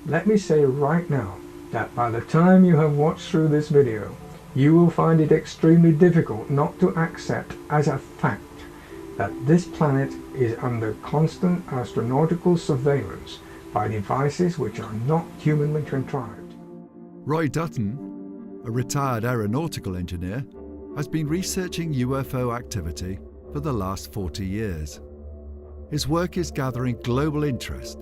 Let me say right now that by the time you have watched through this video, you will find it extremely difficult not to accept as a fact that this planet is under constant astronautical surveillance by devices which are not humanly contrived. Roy Dutton, a retired aeronautical engineer, has been researching UFO activity for the last 40 years. His work is gathering global interest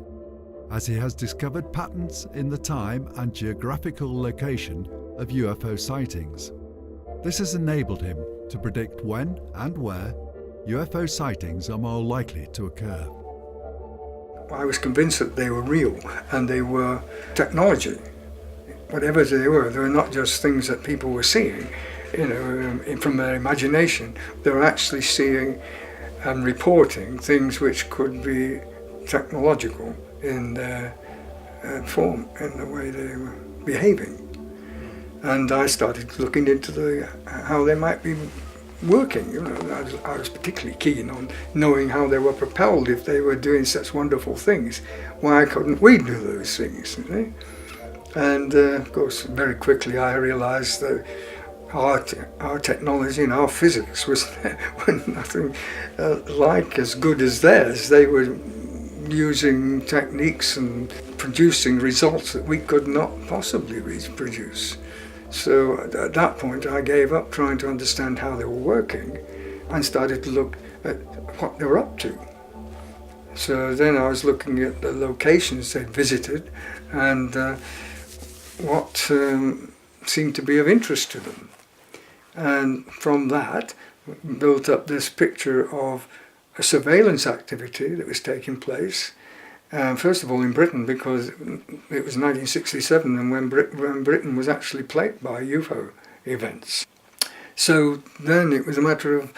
as he has discovered patterns in the time and geographical location of UFO sightings. This has enabled him to predict when and where UFO sightings are more likely to occur. I was convinced that they were real and they were technology. Whatever they were not just things that people were seeing, from their imagination. They were actually seeing and reporting things which could be technological in their form, in the way they were behaving. And I started looking into how they might be working. I was particularly keen on knowing how they were propelled if they were doing such wonderful things. Why couldn't we do those things? And of course, very quickly I realized that our technology and our physics were nothing like as good as theirs. They were using techniques and producing results that we could not possibly reproduce. So at that point I gave up trying to understand how they were working and started to look at what they were up to. So then I was looking at the locations they'd visited and what seemed to be of interest to them. And from that built up this picture of a surveillance activity that was taking place, first of all in Britain, because it was 1967 and when Britain was actually plagued by UFO events. So then it was a matter of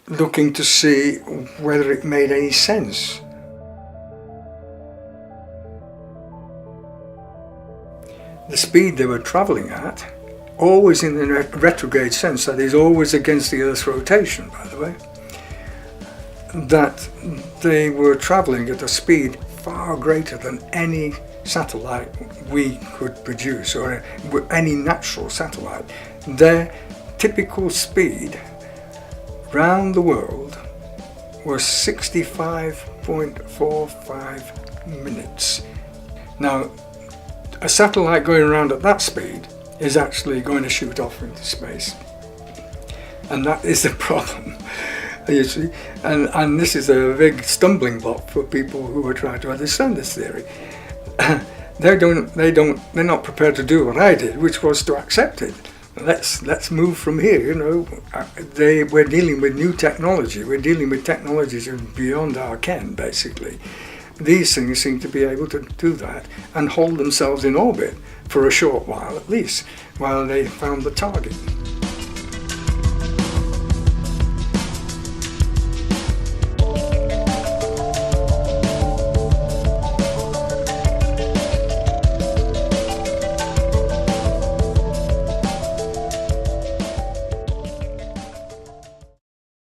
looking to see whether it made any sense. The speed they were travelling at, always in the retrograde sense, that is always against the Earth's rotation, by the way, that they were travelling at a speed far greater than any satellite we could produce, or any natural satellite. Their typical speed round the world was 65.45 minutes. Now, a satellite going around at that speed is actually going to shoot off into space. And that is the problem, you see. And this is a big stumbling block for people who are trying to understand this theory. They're not prepared to do what I did, which was to accept it. Let's move from here, We're dealing with new technology. We're dealing with technologies beyond our ken, basically. These things seem to be able to do that and hold themselves in orbit for a short while at least, while they found the target.